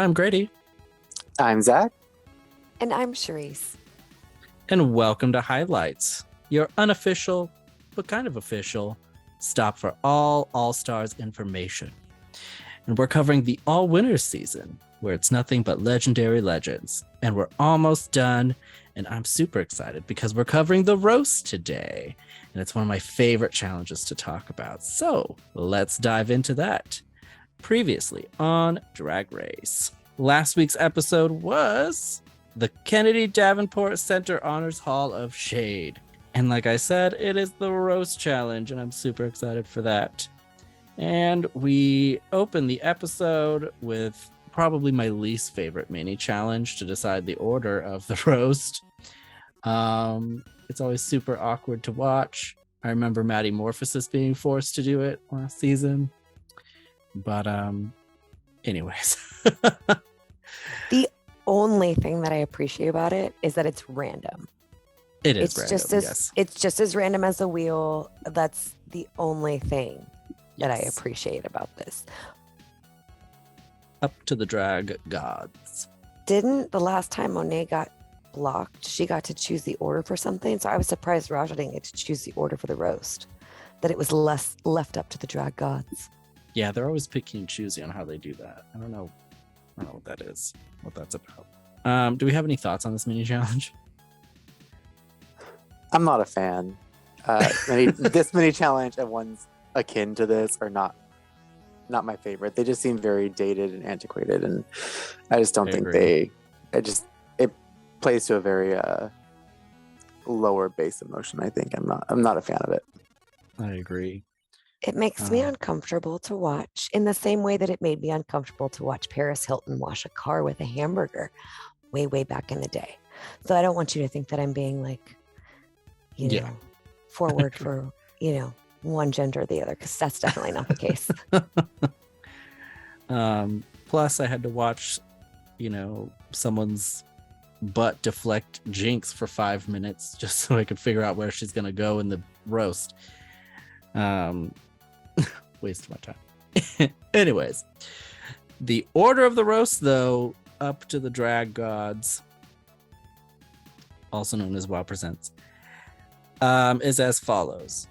I'm Grady. I'm Zach. And I'm Charisse. And welcome to Highlights, your unofficial, but kind of official, stop for all All-Stars information. And we're covering the All-Winners season, where it's nothing but legendary legends. And we're almost done, and I'm super excited because we're covering the roast today. And it's one of my favorite challenges to talk about. So let's dive into that. Previously on Drag Race. Last week's episode was the Kennedy Davenport Center Honors Hall of Shade. And like I said, it is the roast challenge, and I'm super excited for that. And we open the episode with probably my least favorite mini challenge to decide the order of the roast. It's always super awkward to watch. I remember Maddie Morphosis being forced to do it last season. But anyways. The only thing that I appreciate about it is that it's random. It is It's just as random as a wheel. That's the only thing that I appreciate about this. Up to the drag gods. Didn't the last time Monet got blocked, she got to choose the order for something? So I was surprised Raja didn't get to choose the order for the roast. That it was left up to the drag gods. Yeah, they're always picky and choosy on how they do that. I don't know what that is, what that's about. Do we have any thoughts on this mini challenge? I'm not a fan. This mini challenge and ones akin to this are not my favorite. They just seem very dated and antiquated, and I just don't think it plays to a very lower base emotion. I think I'm not a fan of it. I agree. It makes me uncomfortable to watch in the same way that it made me uncomfortable to watch Paris Hilton wash a car with a hamburger way back in the day. So I don't want you to think that I'm being like, forward for, one gender or the other, because that's definitely not the case. Plus I had to watch, someone's butt deflect Jinx for 5 minutes just so I could figure out where she's going to go in the roast. Waste of my time. Anyways, the order of the roast, though, up to the drag gods, also known as WoW Presents, is as follows: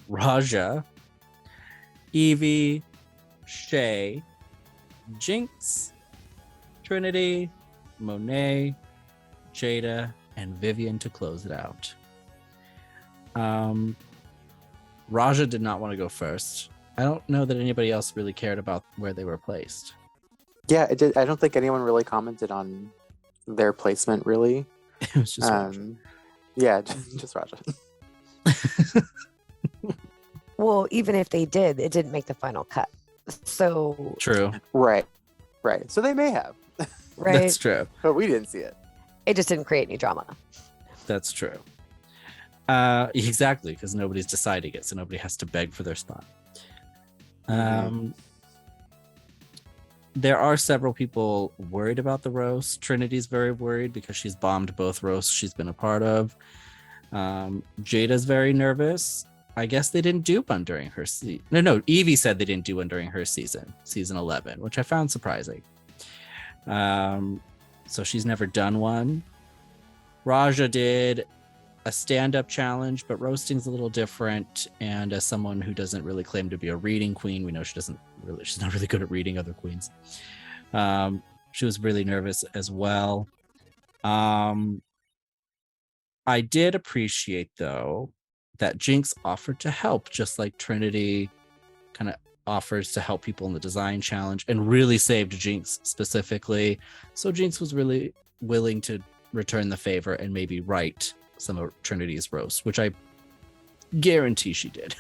Raja, Evie, Shay, Jinx, Trinity, Monet, Jada, and Vivian to close it out. Raja did not want to go first. I don't know that anybody else really cared about where they were placed. Yeah, it did. I don't think anyone really commented on their placement, really. It was just Raja. Yeah, just Raja. Well, even if they did, it didn't make the final cut. So true. Right. So they may have. Right. That's true. But we didn't see it. It just didn't create any drama. That's true. Exactly, because nobody's deciding it, so nobody has to beg for their spot. There are several people worried about the roast. Trinity's very worried because she's bombed both roasts she's been a part of. Jada's very nervous. I guess they didn't do one during her season. No, Evie said they didn't do one during her season 11, which I found surprising. So she's never done one. Raja did a stand-up challenge, but roasting's a little different, and as someone who doesn't really claim to be a reading queen, we know she's not really good at reading other queens. She was really nervous as well. I did appreciate, though, that Jinx offered to help, just like Trinity kind of offers to help people in the design challenge, and really saved Jinx specifically. So Jinx was really willing to return the favor and maybe write some of Trinity's roast, which I guarantee she did.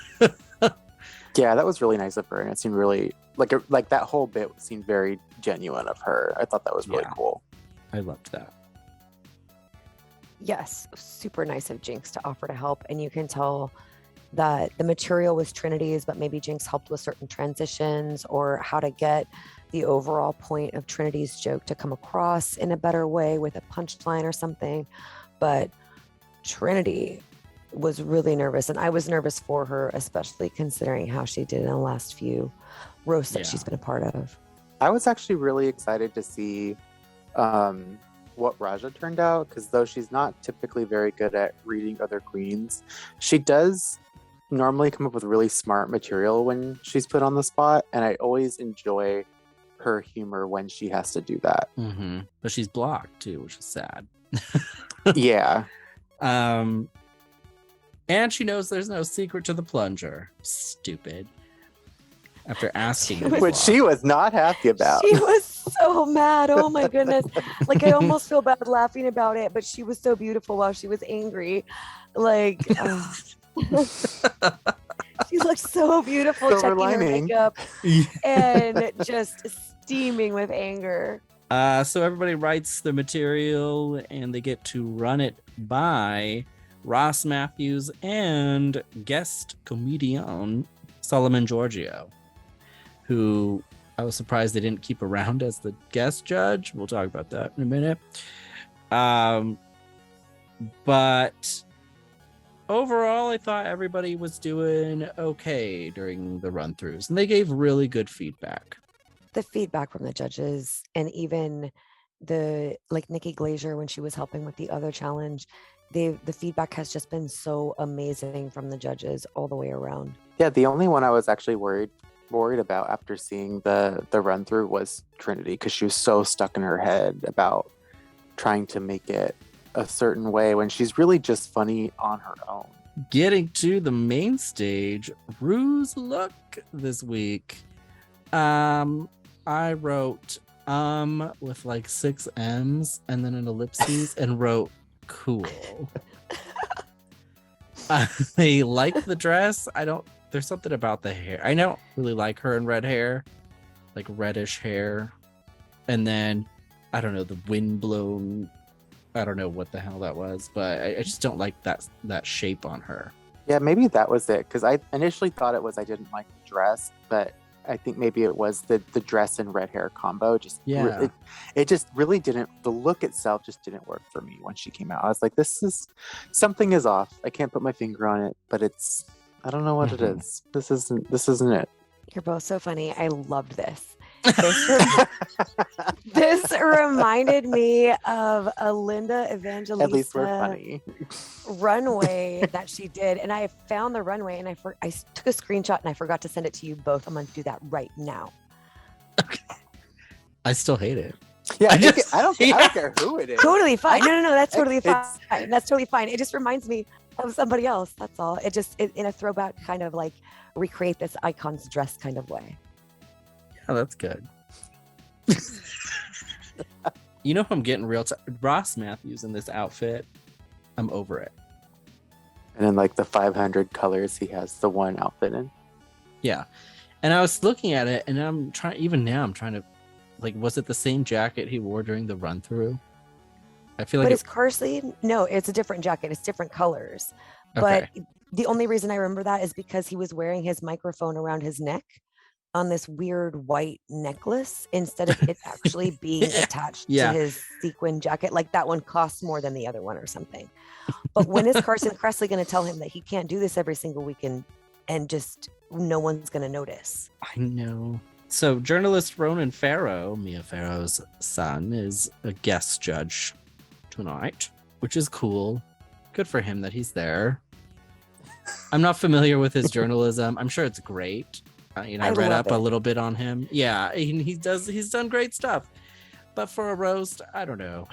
Yeah, that was really nice of her, and it seemed really like that whole bit seemed very genuine of her. I thought that was really cool. I loved that. Yes, super nice of Jinx to offer to help, and you can tell that the material was Trinity's, but maybe Jinx helped with certain transitions or how to get the overall point of Trinity's joke to come across in a better way with a punchline or something. But Trinity was really nervous, and I was nervous for her, especially considering how she did in the last few roasts that she's been a part of. I was actually really excited to see what Raja turned out, because though she's not typically very good at reading other queens, she does normally come up with really smart material when she's put on the spot, and I always enjoy her humor when she has to do that. Mm-hmm. But she's blocked too, which is sad. Yeah. And she knows there's no secret to the plunger. Stupid. After asking to be Which she blocked. was not happy about. She was so mad. Oh my goodness. Like, I almost feel bad laughing about it, but she was so beautiful while she was angry. Like, she looked so beautiful, Silver checking her lining. makeup and just steaming with anger. So everybody writes the material and they get to run it by Ross Matthews and guest comedian Solomon Giorgio, who I was surprised they didn't keep around as the guest judge. We'll talk about that in a minute. But overall, I thought everybody was doing okay during the run-throughs, and they gave really good feedback. The feedback from the judges, and even the Nikki Glazier when she was helping with the other challenge, the feedback has just been so amazing from the judges all the way around. Yeah, the only one I was actually worried about after seeing the run through was Trinity, because she was so stuck in her head about trying to make it a certain way when she's really just funny on her own. Getting to the main stage, Rue's look this week. I wrote with like 6 M's and then an ellipses and wrote cool. I like the dress. There's something about the hair. I don't really like her in red hair, like reddish hair. And then, I don't know, the windblown, I don't know what the hell that was, but I just don't like that shape on her. Yeah, maybe that was it, because I initially thought it was I didn't like the dress, but I think maybe it was the dress and red hair combo. It just really didn't, the look itself just didn't work for me when she came out. I was like, something is off. I can't put my finger on it, but I don't know what it is. This isn't it. You're both so funny. I loved this. This reminded me of a Linda Evangelista At least we're funny. runway that she did, and I found the runway and I took a screenshot and I forgot to send it to you both. I'm going to do that right now. I still hate it. Yeah, I don't care who it is. Totally fine. No, that's totally It's- fine. That's totally fine. It just reminds me of somebody else. That's all. It in a throwback kind of like recreate this icon's dress kind of way. Yeah, that's good. You know who I'm getting real Ross Matthews in this outfit. I'm over it. And then like the 500 colors he has the one outfit in. Yeah. And I was looking at it and I'm trying to, like, was it the same jacket he wore during the run through? I feel like But is Carsley? No, it's a different jacket. It's different colors. Okay. But the only reason I remember that is because he was wearing his microphone around his neck on this weird white necklace instead of it actually being attached Yeah. to his sequin jacket. Like that one costs more than the other one or something. But when is Carson Kressley going to tell him that he can't do this every single weekend and just no one's going to notice? I know. So journalist Ronan Farrow, Mia Farrow's son, is a guest judge tonight, which is cool. Good for him that he's there. I'm not familiar with his journalism. I'm sure it's great. I read up a little bit on him. Yeah, he's done great stuff. But for a roast, I don't know.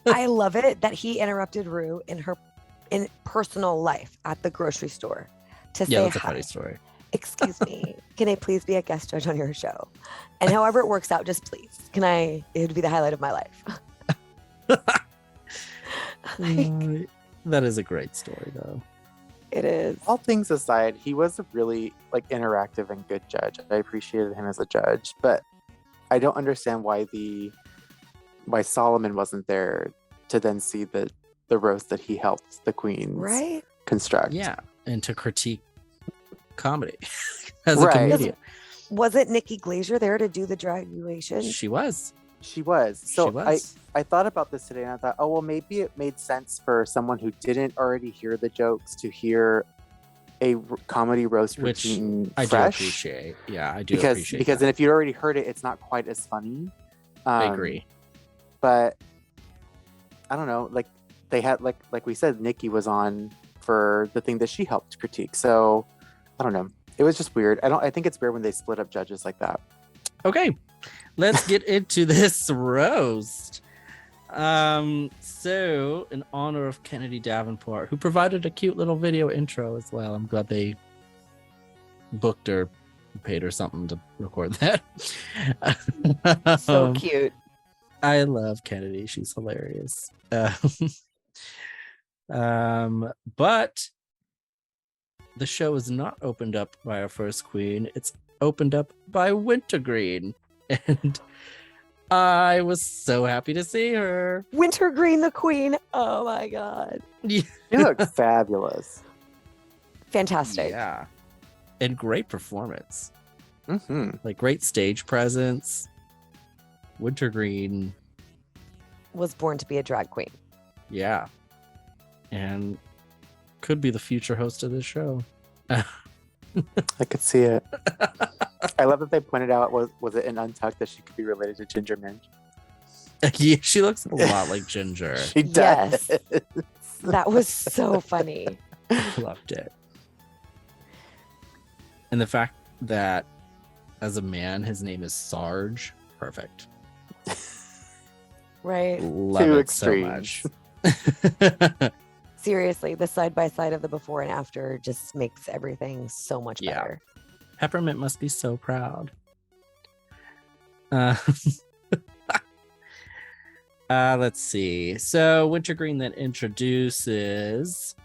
I love it that he interrupted Rue in personal life at the grocery store to say That's a hi. funny story. Excuse me, can I please be a guest judge on your show? And however it works out, just please. It would be the highlight of my life. That is a great story, though. It is. All things aside, he was a really like interactive and good judge. I appreciated him as a judge, but I don't understand why Solomon wasn't there to then see the roast that he helped the queens construct. Yeah, and to critique comedy as a Right. comedian. Wasn't Nikki Glazier there to do the dragulation? She was. She was. So She was. I thought about this today and I thought, oh, well, maybe it made sense for someone who didn't already hear the jokes to hear comedy roast Which routine I do fresh. appreciate. Yeah, I do Because appreciate because that. then if you already heard it, it's not quite as funny. I agree. But I don't know, like they had like we said, Nikki was on for the thing that she helped critique. So I don't know. It was just weird. I think it's weird when they split up judges like that. Okay, let's get into this roast. So in honor of Kennedy Davenport, who provided a cute little video intro as well. I'm glad they booked her, paid her something to record that. So cute. I love Kennedy. She's hilarious. But the show is not opened up by our first queen. It's opened up by Wintergreen. And I was so happy to see her. Wintergreen the queen. Oh my god. She looked fabulous. Fantastic. Yeah. And great performance. Mm-hmm. Like great stage presence. Wintergreen. Was born to be a drag queen. Yeah. And could be the future host of this show. I could see it. I love that they pointed out was it in Untucked that she could be related to Ginger Minj. Yeah, she looks a lot like Ginger. She does. Yes. That was so funny. Loved it. And the fact that as a man his name is Sarge, perfect. Right. Love Two it so much. Seriously, the side by side of the before and after just makes everything so much Yeah. better. Peppermint must be so proud. Let's see. So Wintergreen then introduces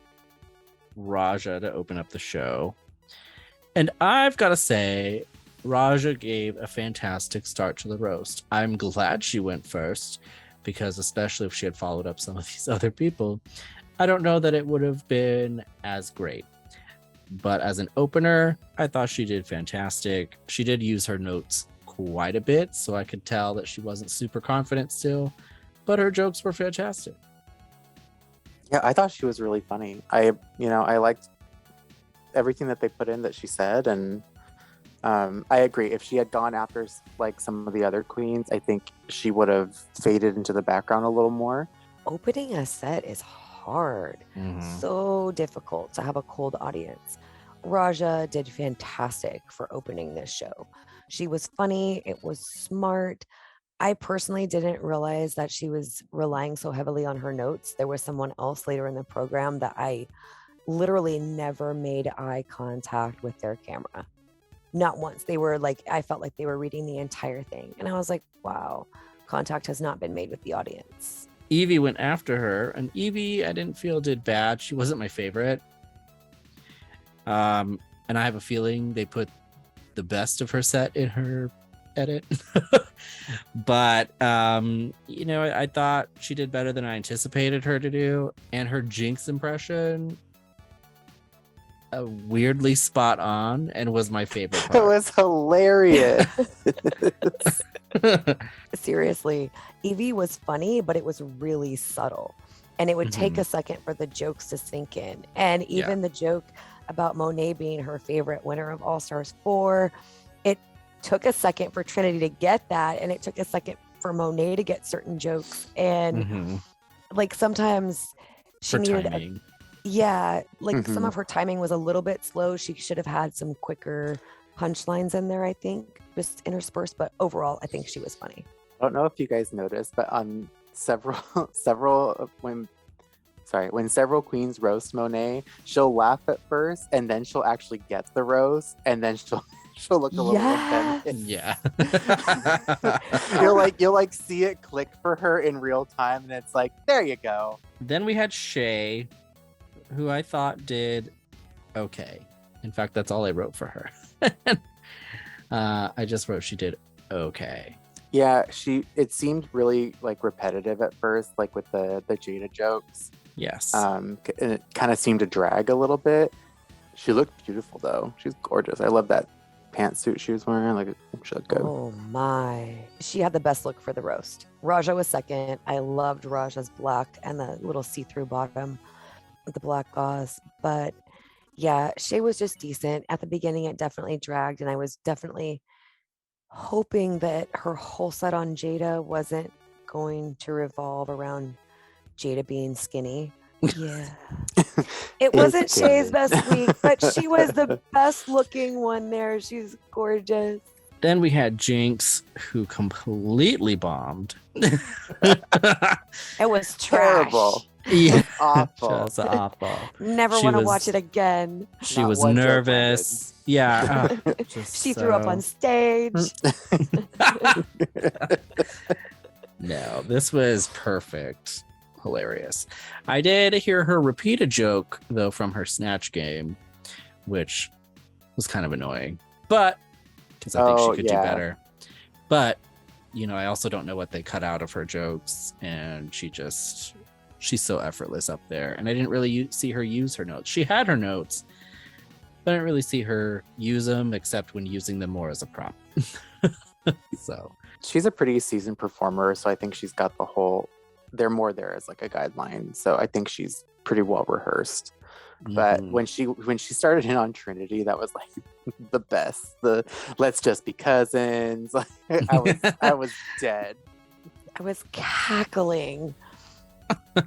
Raja to open up the show. And I've got to say, Raja gave a fantastic start to the roast. I'm glad she went first, because especially if she had followed up some of these other people, I don't know that it would have been as great. But as an opener, I thought she did fantastic. She did use her notes quite a bit, so I could tell that she wasn't super confident still, but her jokes were fantastic. Yeah, I thought she was really funny. I liked everything that they put in that she said, and I agree. If she had gone after like some of the other queens, I think she would have faded into the background a little more. Opening a set is hard. So difficult to have a cold audience. Raja did fantastic for opening this show. She was funny. It was smart. I personally didn't realize that she was relying so heavily on her notes. There was someone else later in the program that I literally never made eye contact with their camera. Not once. They were like, I felt like they were reading the entire thing. And I was like, wow, contact has not been made with the audience. Evie went after her, and Evie, I didn't feel did bad. She wasn't my favorite. And I have a feeling they put the best of her set in her edit. But, I thought she did better than I anticipated her to do. And her Jinx impression, weirdly spot on, and was my favorite part. It was hilarious. Seriously, Evie was funny, but it was really subtle. And it would take a second for the jokes to sink in. And even the joke about Monet being her favorite winner of All Stars 4, it took a second for Trinity to get that. And it took a second for Monet to get certain jokes. And like sometimes she needed timing. Some of her timing was a little bit slow. She should have had some quicker punchlines in there, I think, just interspersed. But overall, I think she was funny. I don't know if you guys noticed, but on when several queens roast Monet, she'll laugh at first, and then she'll actually get the roast, and then she'll look a little offended. Yeah. You'll like see it click for her in real time, and it's like, there you go. Then we had Shay, who I thought did okay. In fact, that's all I wrote for her. I just wrote she did okay. Yeah, it seemed really like repetitive at first, like with the Jada jokes. Yes. And it kind of seemed to drag a little bit. She looked beautiful though. She's gorgeous. I love that pantsuit she was wearing. Like, she looked good. Oh my. She had the best look for the roast. Raja was second. I loved Raja's black and the little see-through bottom with the black gauze. But Yeah, Shay was just decent. At the beginning, it definitely dragged, and I was definitely hoping that her whole set on Jada wasn't going to revolve around Jada being skinny. Yeah. It wasn't Shay's best week, but she was the best looking one there. She's gorgeous. Then we had Jinx, who completely bombed. It was Terrible. Yeah, Awful. just awful. Never She want to was- watch it again. She Not was one joke nervous. Yeah. Just She threw up on stage. No, this was perfect. Hilarious. I did hear her repeat a joke, though, from her Snatch game, which was kind of annoying. But, because I think she could do better. But, I also don't know what they cut out of her jokes. And she's so effortless up there. And I didn't really see her use her notes. She had her notes, but I didn't really see her use them, except when using them more as a prop. So. She's a pretty seasoned performer, so I think she's got the whole. They're more there as like a guideline, so I think she's pretty well rehearsed. But when she started in on Trinity, that was like the best. The let's just be cousins. I was dead. I was cackling. And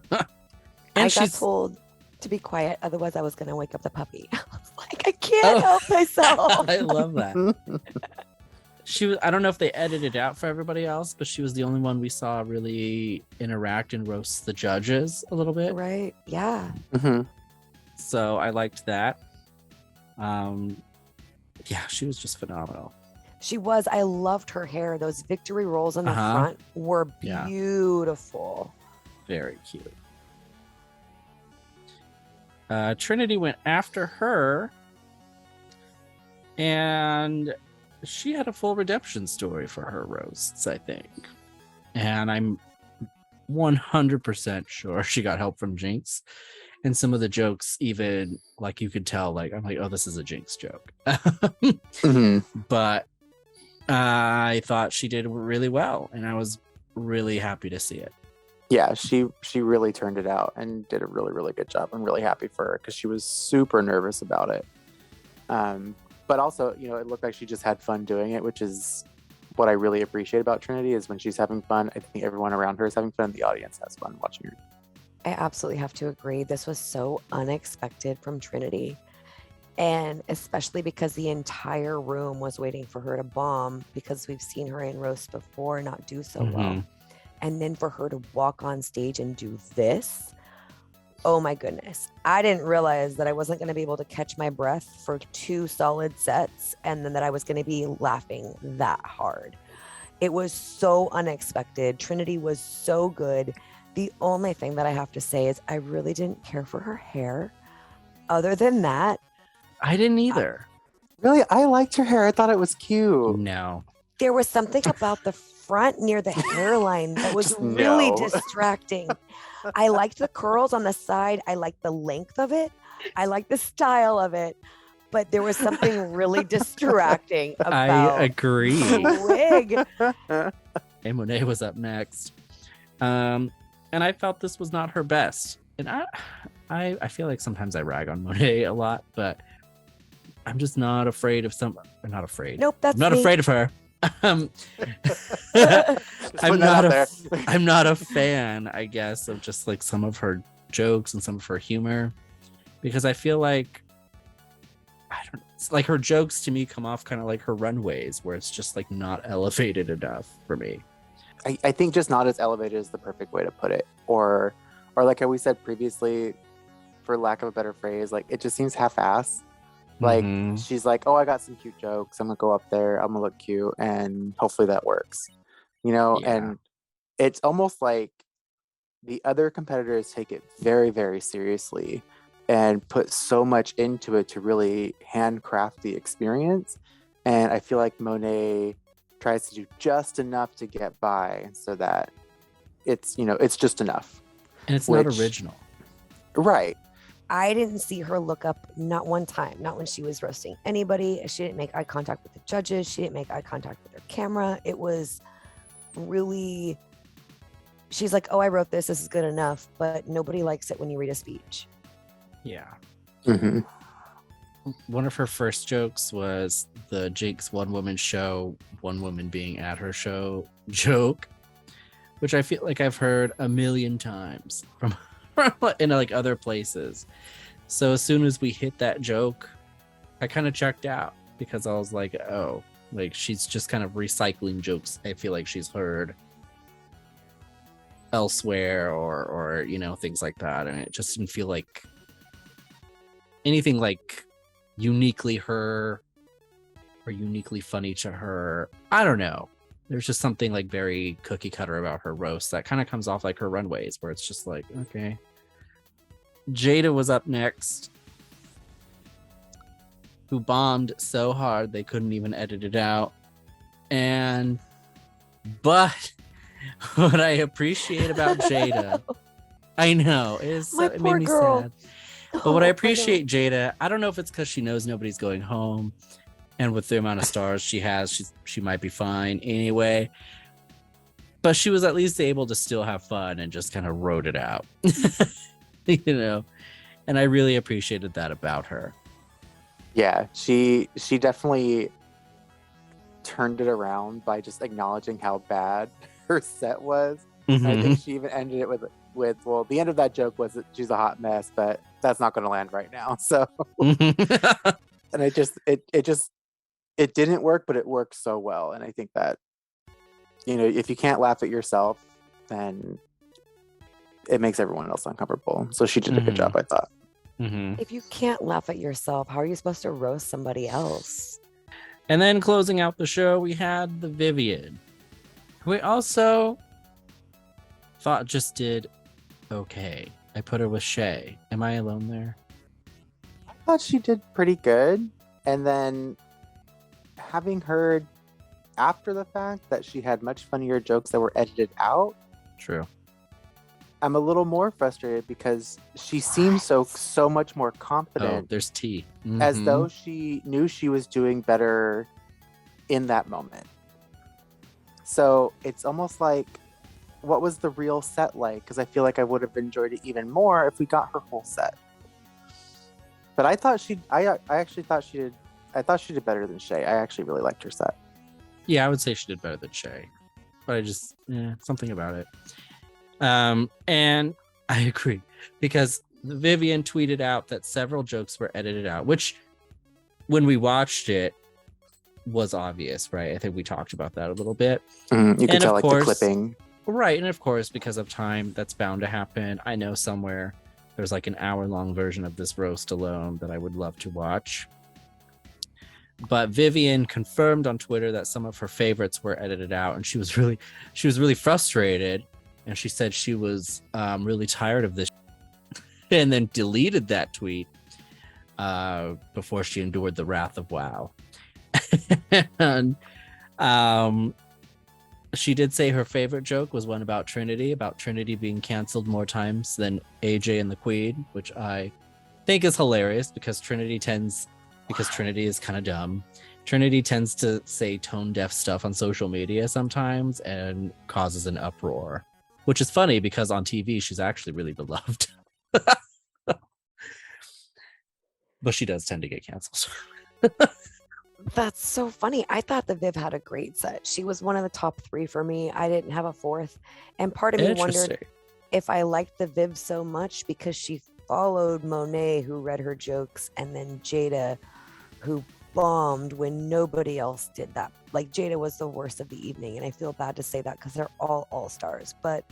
I got she's told to be quiet, otherwise I was going to wake up the puppy. I was like, I can't help myself. I love that. She was, I don't know if they edited it out for everybody else, but she was the only one we saw really interact and roast the judges a little bit. Right? Yeah. Mm-hmm. So I liked that. Yeah, she was just phenomenal. She was. I loved her hair. Those victory rolls on the front were Yeah. beautiful. Very cute. Trinity went after her, and she had a full redemption story for her roasts, I think. And I'm 100% sure she got help from Jinx. And some of the jokes, even like you could tell, like, I'm like, oh, this is a Jinx joke. Mm-hmm. But I thought she did really well, and I was really happy to see it. Yeah, she really turned it out and did a really, really good job. I'm really happy for her because she was super nervous about it. But also, it looked like she just had fun doing it, which is what I really appreciate about Trinity, is when she's having fun, I think everyone around her is having fun. The audience has fun watching her. I absolutely have to agree. This was so unexpected from Trinity. And especially because the entire room was waiting for her to bomb, because we've seen her in roast before not do so well. And then for her to walk on stage and do this, oh my goodness. I didn't realize that I wasn't going to be able to catch my breath for 2 solid sets, and then that I was going to be laughing that hard. It was so unexpected. Trinity was so good. The only thing that I have to say is I really didn't care for her hair. Other than that, I didn't either. Really? I liked her hair. I thought it was cute. No. there was something about the front near the hairline that was Just really no. distracting. I liked the curls on the side. I liked the length of it. I liked the style of it. But there was something really distracting about I agree. the wig. And Monet was up next. And I felt this was not her best. And I feel like sometimes I rag on Monet a lot, but I'm just not afraid of some. I'm not afraid. Nope, that's I'm not me. afraid of her. I'm putting that not out there. I'm not a fan, I guess, of just like some of her jokes and some of her humor, because I feel like it's like her jokes to me come off kind of like her runways, where it's just like not elevated enough for me. I think just not as elevated is the perfect way to put it, or like how we said previously, for lack of a better phrase, like it just seems half-ass. Like she's like, oh, I got some cute jokes, I'm gonna go up there, I'm gonna look cute, and hopefully that works, Yeah. And it's almost like the other competitors take it very, very seriously and put so much into it to really handcraft the experience. And I feel like Monet tries to do just enough to get by so that it's just enough. And it's not original. Right. I didn't see her look up not one time, not when she was roasting anybody. She didn't make eye contact with the judges. She didn't make eye contact with her camera. It was really, she's like, oh, I wrote this. This is good enough. But nobody likes it when you read a speech. Yeah. Mm-hmm. one of her first jokes was the Jinx one woman show, one woman being at her show joke, which I feel like I've heard a million times from in like other places. So as soon as we hit that joke, I kind of checked out because I was like, oh, like she's just kind of recycling jokes I feel like she's heard elsewhere or you know, things like that. And it just didn't feel like anything like uniquely her or uniquely funny to her. I don't know. There's just something like very cookie cutter about her roast that kind of comes off like her runways, where it's just like, okay. Jada was up next, who bombed so hard they couldn't even edit it out. But what I appreciate about Jada, I know, it made me sad. But what I appreciate Jada, I don't know if it's because she knows nobody's going home, and with the amount of stars she has, she might be fine anyway. But she was at least able to still have fun and just kind of wrote it out, you know. And I really appreciated that about her. Yeah, she definitely turned it around by just acknowledging how bad her set was. Mm-hmm. I think she even ended it with well, the end of that joke was that she's a hot mess, but that's not going to land right now. So, and it didn't work, but it worked so well. And I think that, you know, if you can't laugh at yourself, then it makes everyone else uncomfortable. So she did a good job, I thought. Mm-hmm. If you can't laugh at yourself, how are you supposed to roast somebody else? And then closing out the show, we had the Vivian, who I also thought just did okay. I put her with Shay. Am I alone there? I thought she did pretty good. And then having heard after the fact that she had much funnier jokes that were edited out. True. I'm a little more frustrated because she seems so much more confident. Oh, there's tea. Mm-hmm. As though she knew she was doing better in that moment. So it's almost like, what was the real set like? Because I feel like I would have enjoyed it even more if we got her whole set. But I actually thought she did better than Shay. I actually really liked her set. Yeah, I would say she did better than Shay. But I just, something about it. And I agree, because Vivian tweeted out that several jokes were edited out, which when we watched it was obvious, right? I think we talked about that a little bit. You could tell like the clipping. Right. And of course, because of time, that's bound to happen. I know somewhere there's like an hour-long version of this roast alone that I would love to watch. But Vivian confirmed on Twitter that some of her favorites were edited out, and she was really frustrated. And she said she was really tired of this and then deleted that tweet before she endured the wrath of WoW. And she did say her favorite joke was one about Trinity being canceled more times than AJ and the Queen, which I think is hilarious because Trinity is kind of dumb. Trinity tends to say tone-deaf stuff on social media sometimes and causes an uproar. Which is funny because on TV, she's actually really beloved. But she does tend to get canceled. That's so funny. I thought the Viv had a great set. She was one of the top 3 for me. I didn't have a 4th. And part of me wondered if I liked the Viv so much because she followed Monet, who read her jokes, and then Jada, who bombed when nobody else did that. Like, Jada was the worst of the evening, and I feel bad to say that because they're all stars. But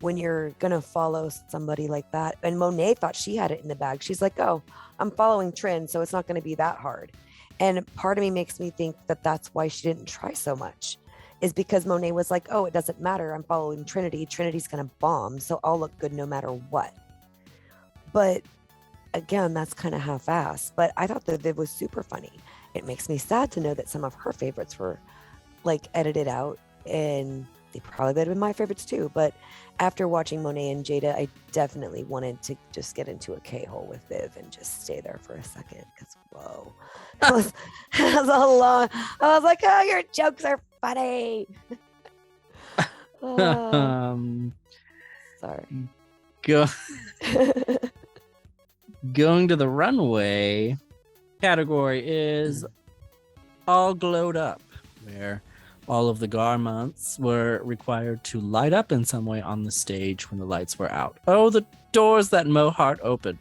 when you're gonna follow somebody like that, and Monet thought she had it in the bag, she's like, oh, I'm following trends, so it's not going to be that hard. And part of me makes me think that that's why she didn't try so much, is because Monet was like, oh, it doesn't matter, I'm following Trinity's gonna bomb, so I'll look good no matter what. But again, that's kind of half-assed. But I thought the Viv was super funny. It makes me sad to know that some of her favorites were like edited out, and they probably would have been my favorites too. But after watching Monet and Jada, I definitely wanted to just get into a K-hole with Viv and just stay there for a second. Because whoa, that was a long. I was like, oh, your jokes are funny. Sorry. Going to the runway, category is all glowed up, where all of the garments were required to light up in some way on the stage when the lights were out. Oh, the doors that Mohart opened.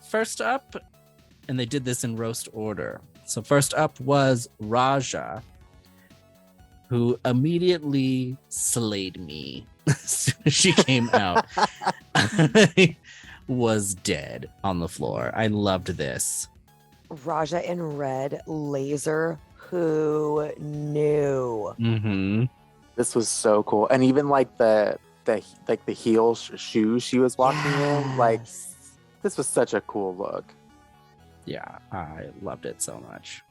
First up, and they did this in roast order. So first up was Raja, who immediately slayed me as soon as she came out. I was dead on the floor. I loved this. Raja in red, laser, who knew? Mm-hmm. This was so cool. And even like the heel shoes she was walking in, like this was such a cool look. Yeah, I loved it so much.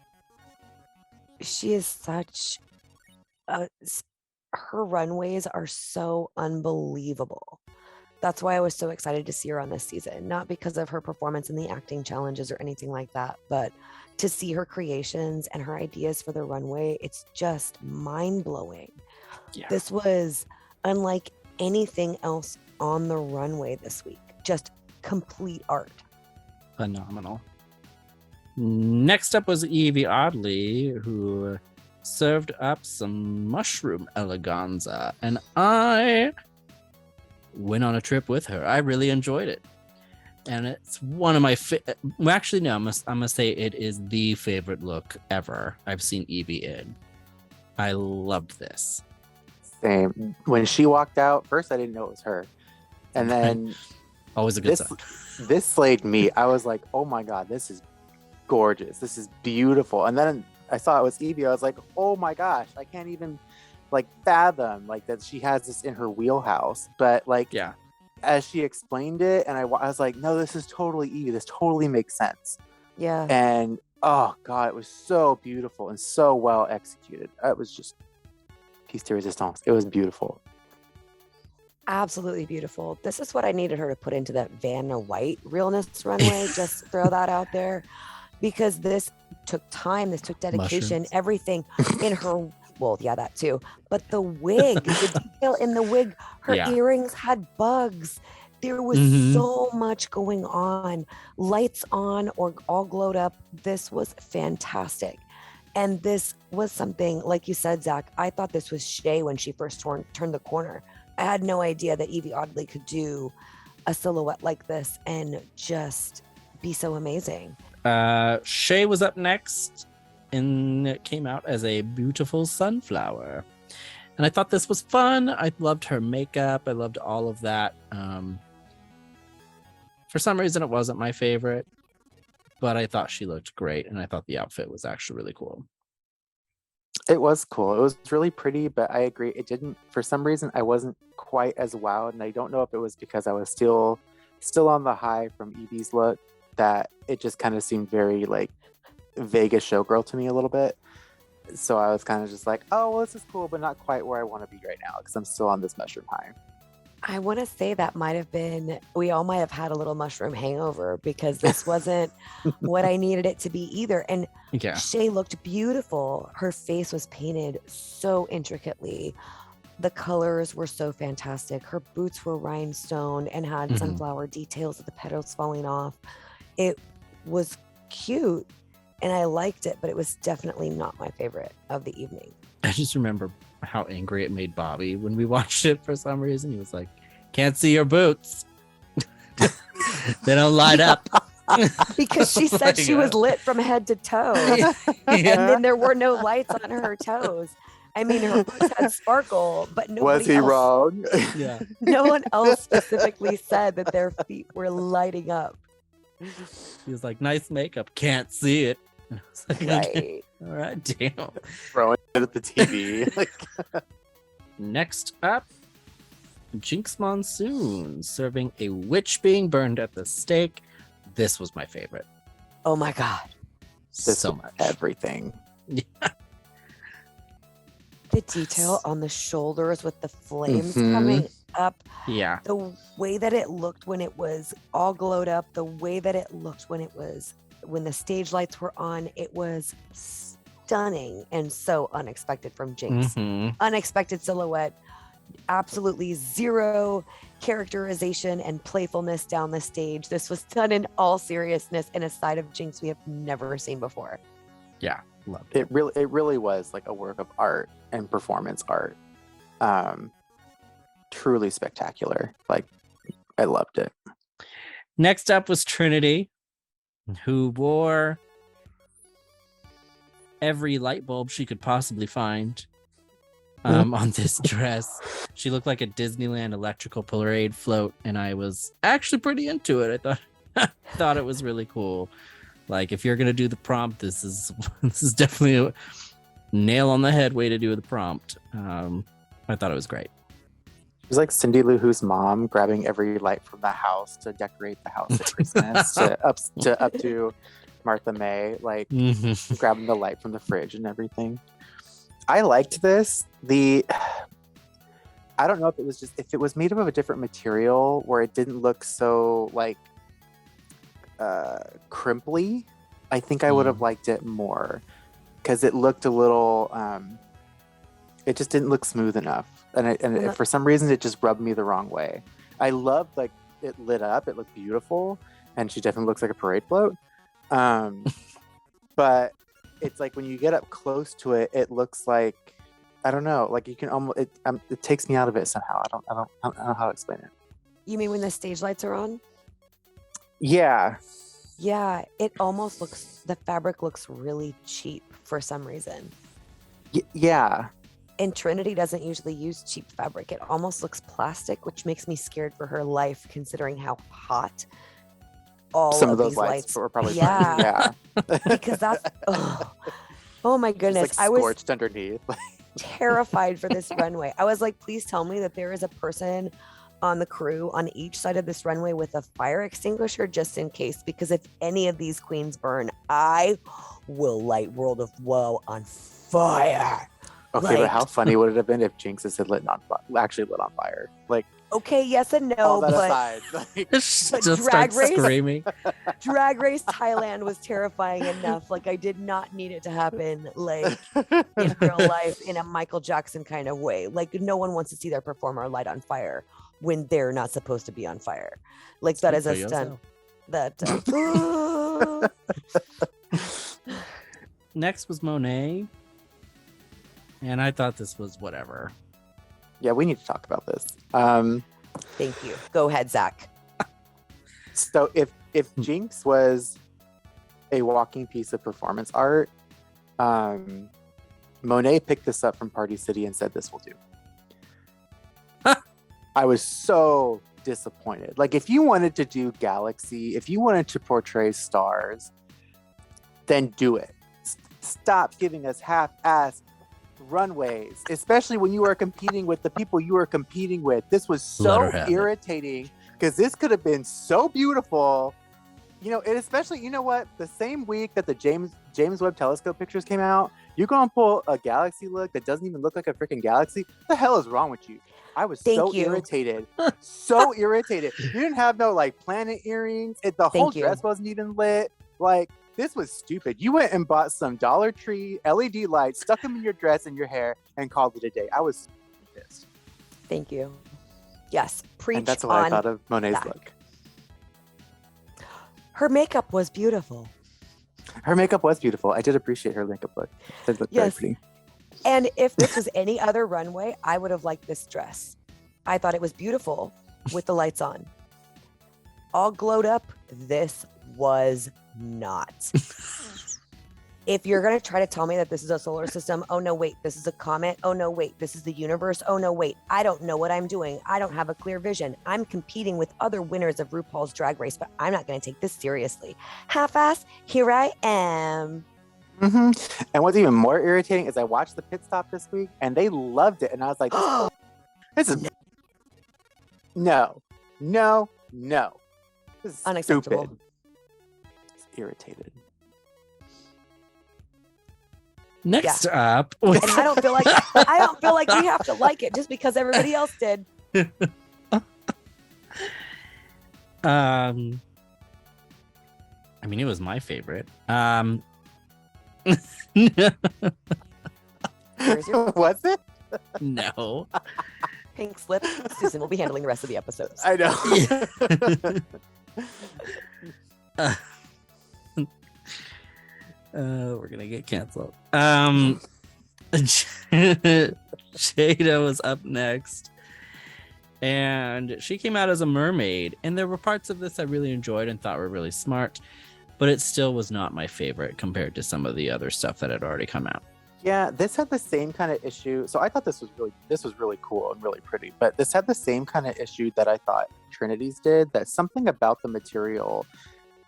She is such her runways are so unbelievable. That's why I was so excited to see her on this season, not because of her performance in the acting challenges or anything like that, but to see her creations and her ideas for the runway. It's just mind-blowing. Yeah. This was unlike anything else on the runway this week. Just complete art. Phenomenal. Next up was Evie Oddly, who served up some mushroom eleganza, and I went on a trip with her. I really enjoyed it, and it's one of my actually no, I must say it is the favorite look ever I've seen Evie in. I loved this. Same. When she walked out, first I didn't know it was her, and then always a good sign. This slayed me. I was like, oh my god, this is gorgeous. This is beautiful. And then I saw it was Evie. I was like, oh my gosh, I can't even like fathom like that she has this in her wheelhouse. But like, yeah, as she explained it, and I was like, no, this is totally Evie. This totally makes sense. Yeah. And oh god, it was so beautiful and so well executed. It was just piece de resistance. It was beautiful. Absolutely beautiful. This is what I needed her to put into that Vanna White realness runway. Just throw that out there, because this took time. This took dedication. Mushrooms. Everything in her. Well, yeah, that too. But the wig, the detail in the wig, her earrings had bugs. There was so much going on. Lights on or all glowed up. This was fantastic. And this was something, like you said, Zach, I thought this was Shay when she first turned the corner. I had no idea that Evie Oddly could do a silhouette like this and just be so amazing. Shay was up next, and it came out as a beautiful sunflower. And I thought this was fun. I loved her makeup. I loved all of that. For some reason, it wasn't my favorite, but I thought she looked great, and I thought the outfit was actually really cool. It was cool. It was really pretty, but I agree. It didn't, for some reason, I wasn't quite as wowed, and I don't know if it was because I was still on the high from Evie's look, that it just kind of seemed very like Vegas showgirl to me a little bit. So I was kind of just like, oh, well, this is cool, but not quite where I want to be right now, because I'm still on this mushroom high. I want to say that might have been, we all might have had a little mushroom hangover, because this wasn't what I needed it to be either. And Shay looked beautiful. Her face was painted so intricately. The colors were so fantastic. Her boots were rhinestone and had sunflower details of the petals falling off. It was cute and I liked it, but it was definitely not my favorite of the evening. I just remember how angry it made Bobby when we watched it for some reason. He was like, can't see your boots. They don't light up. Because she said she was lit from head to toe. And then there were no lights on her toes. I mean, her boots had sparkle, but nobody was he else, wrong? Yeah. No one else specifically said that their feet were lighting up. He was like, nice makeup, can't see it. And I was like, Right. okay. All right, damn. Throwing it at the TV. Next up, Jinx Monsoon serving a witch being burned at the stake. This was my favorite. Oh my God. This So was much. everything. Yeah. The detail on the shoulders with the flames coming up. Yeah. The way that it looked when it was all glowed up, the way that it looked when the stage lights were on, it was stunning and so unexpected from Jinx. Unexpected silhouette. Absolutely zero characterization and playfulness down the stage. This was done in all seriousness and a side of Jinx we have never seen before. Yeah, loved it. It really was like a work of art and performance art. Truly spectacular. Like, I loved it. Next up was Trinity, who wore every light bulb she could possibly find on this dress. She looked like a Disneyland electrical parade float, and I was actually pretty into it. I thought it was really cool. Like, if you're gonna do the prompt, this is definitely a nail on the head way to do the prompt. I thought it was great. It was like Cindy Lou Who's mom grabbing every light from the house to decorate the house at Christmas, to up to Martha May, like grabbing the light from the fridge and everything. I liked this. I don't know if it was made up of a different material where it didn't look so like crimply. I think I would have liked it more because it looked a little. It just didn't look smooth enough, and for some reason it just rubbed me the wrong way. I loved like it lit up. It looked beautiful, and she definitely looks like a parade float. But it's like when you get up close to it, it looks like, I don't know, like you can almost it takes me out of it somehow. I don't know how to explain it. You mean when the stage lights are on? Yeah. Yeah, it almost the fabric looks really cheap for some reason. Yeah. And Trinity doesn't usually use cheap fabric. It almost looks plastic, which makes me scared for her life, considering how hot some of those these lights were probably. Yeah. Because that's, oh my goodness. Just like scorched underneath. Terrified for this runway. I was like, please tell me that there is a person on the crew on each side of this runway with a fire extinguisher just in case, because if any of these queens burn, I will light World of Woe on fire. Okay, but how funny would it have been if Jinx's had actually lit on fire? Like, okay, yes and no, all that but aside, like, just Drag start Race? screaming. Drag Race Thailand was terrifying enough. Like, I did not need it to happen like in real life in a Michael Jackson kind of way. Like, no one wants to see their performer light on fire when they're not supposed to be on fire. Like, that is a stunt. That Next was Monet, and I thought this was whatever. Yeah, we need to talk about this. Thank you. Go ahead, Zach. So if Jinx was a walking piece of performance art, Monet picked this up from Party City and said this will do. I was so disappointed. Like, if you wanted to do Galaxy, if you wanted to portray stars, then do it. Stop giving us half-assed runways, especially when you are competing with the people you are competing with. This was so irritating because this could have been so beautiful. You know, and especially, you know what? The same week that the James Webb Telescope pictures came out, you're going to pull a Galaxy look that doesn't even look like a freaking Galaxy. What the hell is wrong with you? I was irritated. So irritated. You didn't have no like planet earrings. The whole dress wasn't even lit. Like, this was stupid. You went and bought some Dollar Tree LED lights, stuck them in your dress and your hair, and called it a day. I was pissed. Thank you. Yes, preach. And that's what I thought of Monet's look. Her makeup was beautiful. Her makeup was beautiful. I did appreciate her makeup look. It looked very pretty. And if this was any other runway, I would have liked this dress. I thought it was beautiful with the lights on. All glowed up. This was not. If you're going to try to tell me that this is a solar system, oh no, wait, this is a comet. Oh no, wait, this is the universe. Oh no, wait, I don't know what I'm doing. I don't have a clear vision. I'm competing with other winners of RuPaul's Drag Race, but I'm not going to take this seriously. Half-ass, here I am. Mm-hmm. And what's even more irritating is I watched the pit stop this week and they loved it. And I was like, this is no. This is unacceptable. Stupid. It's irritated. Next up, and I don't feel like we have to like it just because everybody else did. I mean, it was my favorite. Was it? No. Pink slip. Susan will be handling the rest of the episodes. I know. We're gonna get canceled. Jada was up next, and she came out as a mermaid, and there were parts of this I really enjoyed and thought were really smart, but it still was not my favorite compared to some of the other stuff that had already come out. Yeah, this had the same kind of issue. So I thought this was really cool and really pretty, but this had the same kind of issue that I thought Trinity's did, that something about the material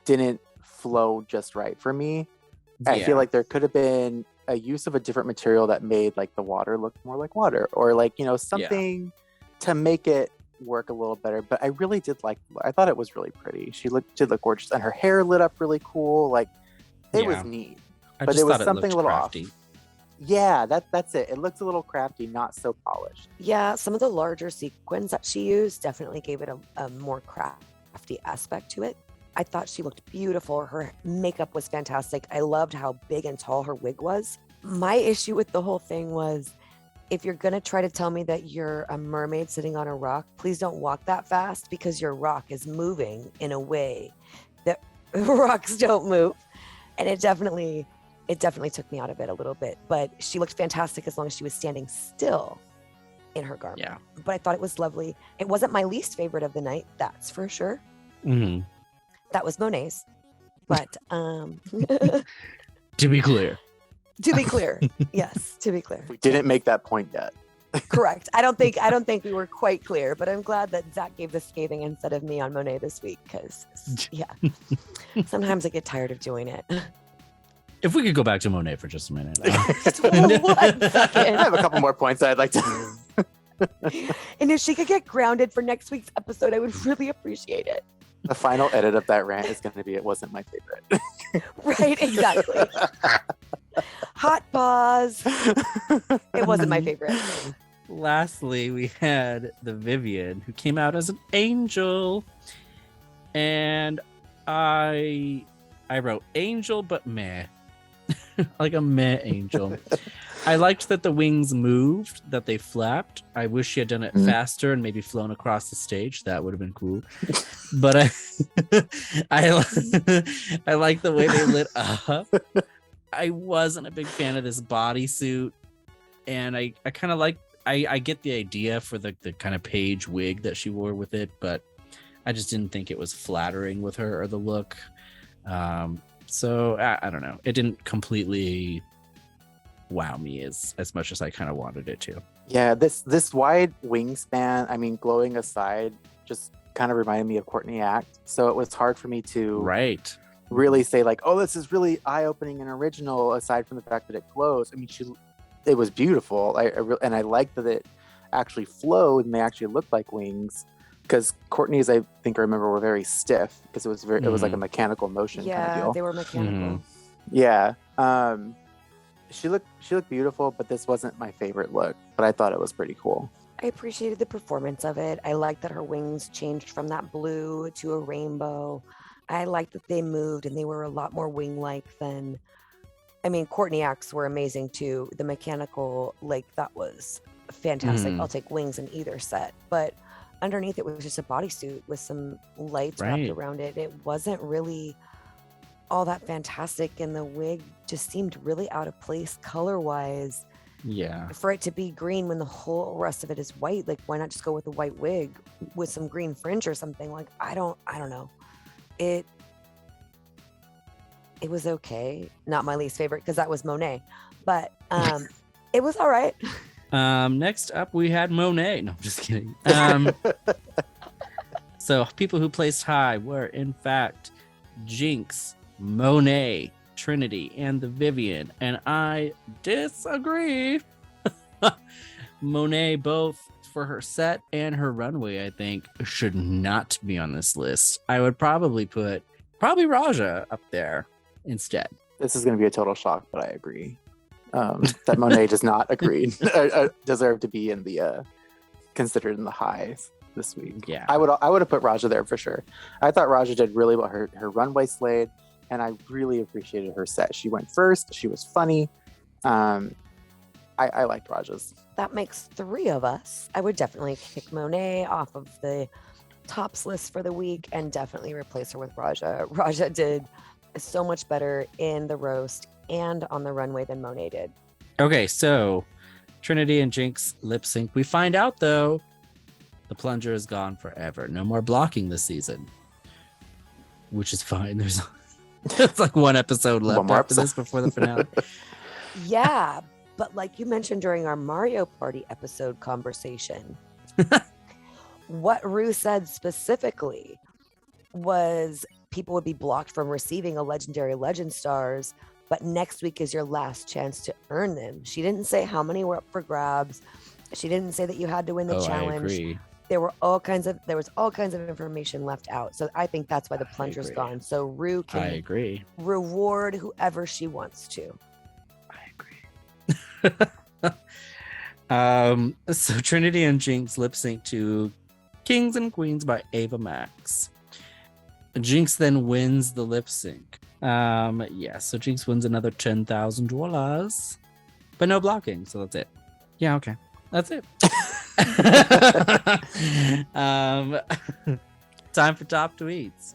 didn't flow just right for me. I feel like there could have been a use of a different material that made like the water look more like water, or like, something to make it work a little better. But I really did I thought it was really pretty. She did look gorgeous, and her hair lit up really cool. Like it was neat, but there was something a little crafty. Off. Yeah, that's it. It looked a little crafty, not so polished. Yeah, some of the larger sequins that she used definitely gave it a more crafty aspect to it. I thought she looked beautiful. Her makeup was fantastic. I loved how big and tall her wig was. My issue with the whole thing was, if you're going to try to tell me that you're a mermaid sitting on a rock, please don't walk that fast, because your rock is moving in a way that rocks don't move. And it definitely took me out of it a little bit. But she looked fantastic as long as she was standing still in her garment. Yeah. But I thought it was lovely. It wasn't my least favorite of the night, that's for sure. Mm-hmm. That was Monet's. But to be clear. To be clear. Yes, to be clear. We didn't make that point yet. Correct. I don't think we were quite clear, but I'm glad that Zach gave the scathing instead of me on Monet this week, because sometimes I get tired of doing it. If we could go back to Monet for just a minute. Just 1 second. I have a couple more points I'd like to. And if she could get grounded for next week's episode, I would really appreciate it. The final edit of that rant is going to be, it wasn't my favorite. Right, exactly. Hot pause. It wasn't my favorite. Lastly, we had the Vivian, who came out as an angel. And I wrote angel, but meh. Like a meh angel. I liked that the wings moved, that they flapped. I wish she had done it faster and maybe flown across the stage. That would have been cool. But I like the way they lit up. I wasn't a big fan of this bodysuit, and I kind of like, I get the idea for the kind of page wig that she wore with it, but I just didn't think it was flattering with her or the look. So I don't know. It didn't completely wow me as much as I kind of wanted it to. Yeah, this wide wingspan, I mean, glowing aside, just kind of reminded me of Courtney Act. So it was hard for me to really say like, oh, this is really eye-opening and original, aside from the fact that it glows. I mean, it was beautiful. I liked that it actually flowed and they actually looked like wings. Because Courtney's, I think I remember, were very stiff, because it was like a mechanical motion kind of deal. Yeah, they were mechanical. Yeah. She looked beautiful, but this wasn't my favorite look. But I thought it was pretty cool. I appreciated the performance of it. I liked that her wings changed from that blue to a rainbow. I liked that they moved and they were a lot more wing-like than... I mean, Courtney Acts were amazing too. The mechanical, that was fantastic. I'll take wings in either set. But underneath it was just a bodysuit with some lights wrapped around it. It wasn't really all that fantastic, and the wig just seemed really out of place color-wise. Yeah. For it to be green when the whole rest of it is white, like, why not just go with a white wig with some green fringe or something? Like, I don't know. It was okay. Not my least favorite, because that was Monet, but it was all right. Next up, we had Monet. No, I'm just kidding. So people who placed high were, in fact, Jinx, Monet, Trinity, and the Vivian. And I disagree. Monet, both for her set and her runway, I think, should not be on this list. I would probably put Raja up there instead. This is going to be a total shock, but I agree. That Monet does not deserve to be in the considered in the highs this week. Yeah, I would have put Raja there for sure. I thought Raja did really well. Her runway slayed, and I really appreciated her set. She went first. She was funny. I liked Raja's. That makes 3 of us. I would definitely kick Monet off of the tops list for the week and definitely replace her with Raja. Raja did so much better in the roast and on the runway than Monet did. Okay, so Trinity and Jinx lip sync. We find out though, the plunger is gone forever. No more blocking this season, which is fine. There's it's like 1 episode left after this before the finale. Yeah, but like you mentioned during our Mario Party episode conversation, what Rue said specifically was people would be blocked from receiving a legendary legend stars, but next week is your last chance to earn them. She didn't say how many were up for grabs. She didn't say that you had to win the challenge. I agree. There was all kinds of information left out. So I think that's why the plunger's gone. So Rue can reward whoever she wants to. So Trinity and Jinx lip sync to Kings and Queens by Ava Max. Jinx then wins the lip sync. So Jinx wins another $10,000, but no blocking, so that's it. Yeah, okay, that's it. Time for top tweets.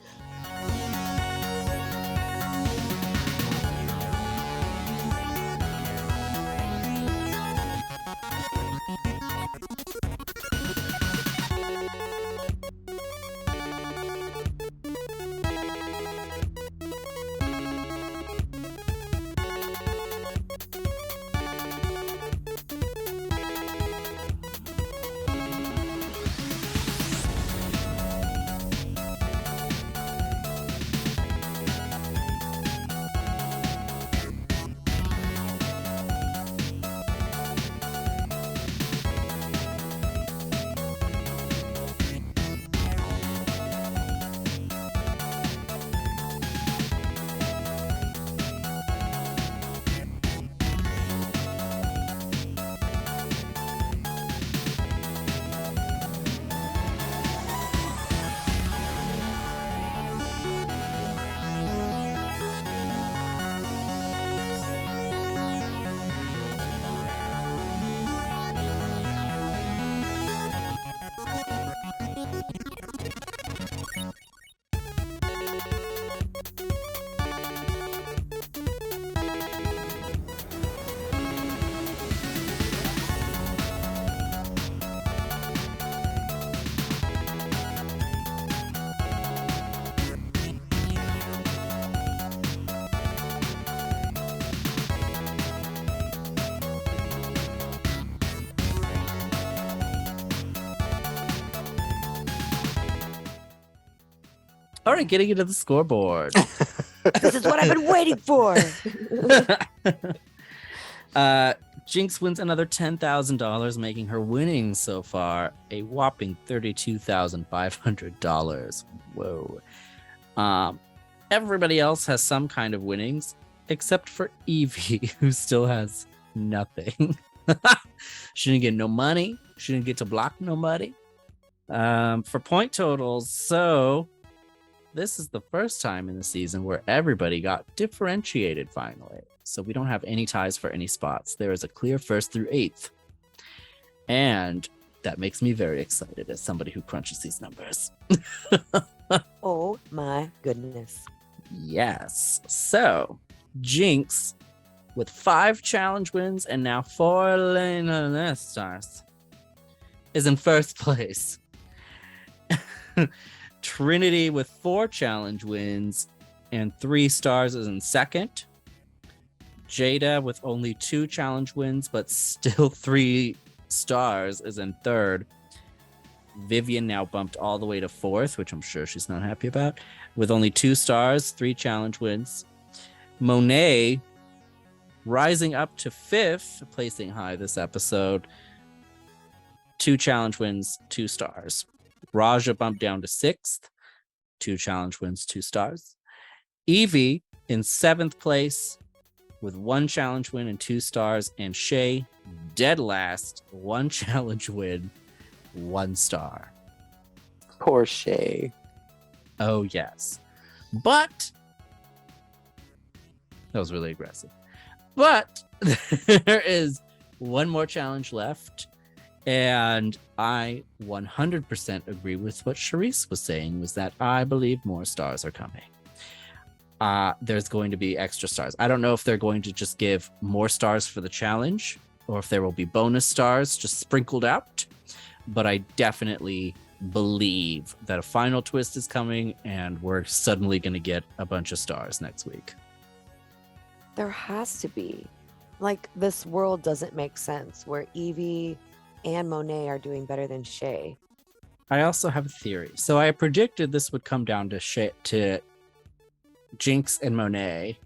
All right, getting into the scoreboard. This is what I've been waiting for. Jinx wins another $10,000, making her winnings so far a whopping $32,500. Whoa. Everybody else has some kind of winnings, except for Evie, who still has nothing. She didn't get no money. She didn't get to block nobody. For point totals, so this is the first time in the season where everybody got differentiated finally. So we don't have any ties for any spots. There is a clear 1st through 8th. And that makes me very excited as somebody who crunches these numbers. Oh my goodness. Yes. So Jinx, with 5 challenge wins and now 4 lane stars, is in 1st place. Trinity with 4 challenge wins and 3 stars is in 2nd. Jada with only 2 challenge wins but still 3 stars is in 3rd. Vivian now bumped all the way to 4th, which I'm sure she's not happy about, with only 2 stars, 3 challenge wins. Monet rising up to 5th, placing high this episode. 2 challenge wins, 2 stars. Raja bumped down to 6th, 2 challenge wins, 2 stars. Evie in 7th place with 1 challenge win and 2 stars. And Shay dead last, 1 challenge win, 1 star. Poor Shay. Oh, yes. But that was really aggressive. But there is one more challenge left. And I 100% agree with what Charisse was saying, was that I believe more stars are coming. There's going to be extra stars. I don't know if they're going to just give more stars for the challenge or if there will be bonus stars just sprinkled out. But I definitely believe that a final twist is coming and we're suddenly going to get a bunch of stars next week. There has to be. Like, this world doesn't make sense where Evie and Monet are doing better than Shay. I also have a theory. So I predicted this would come down to Jinx and Monet,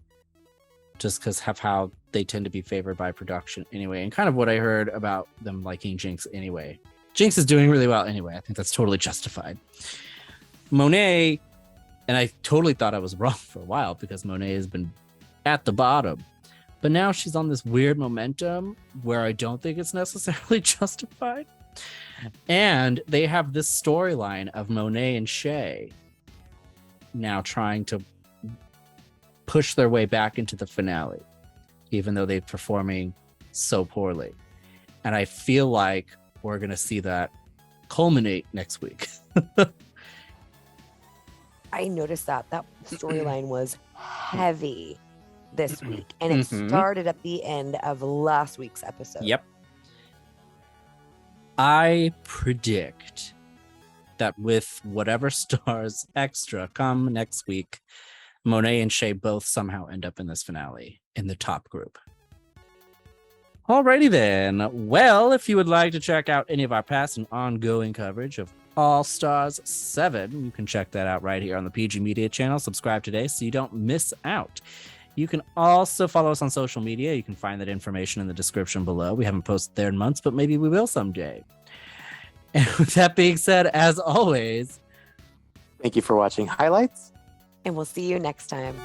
just because of how they tend to be favored by production anyway, and kind of what I heard about them liking Jinx anyway. Jinx is doing really well anyway. I think that's totally justified. Monet, and I totally thought I was wrong for a while because Monet has been at the bottom. But now she's on this weird momentum where I don't think it's necessarily justified. And they have this storyline of Monet and Shay now trying to push their way back into the finale, even though they're performing so poorly. And I feel like we're going to see that culminate next week. I noticed that storyline was heavy this week, and it started at the end of last week's episode. Yep. I predict that with whatever stars extra come next week, Monet and Shay both somehow end up in this finale in the top group. Alrighty then. Well, if you would like to check out any of our past and ongoing coverage of All Stars 7, you can check that out right here on the PG Media channel. Subscribe today so you don't miss out. You can also follow us on social media. You can find that information in the description below. We haven't posted there in months, but maybe we will someday. And with that being said, as always, thank you for watching Highlights. And we'll see you next time.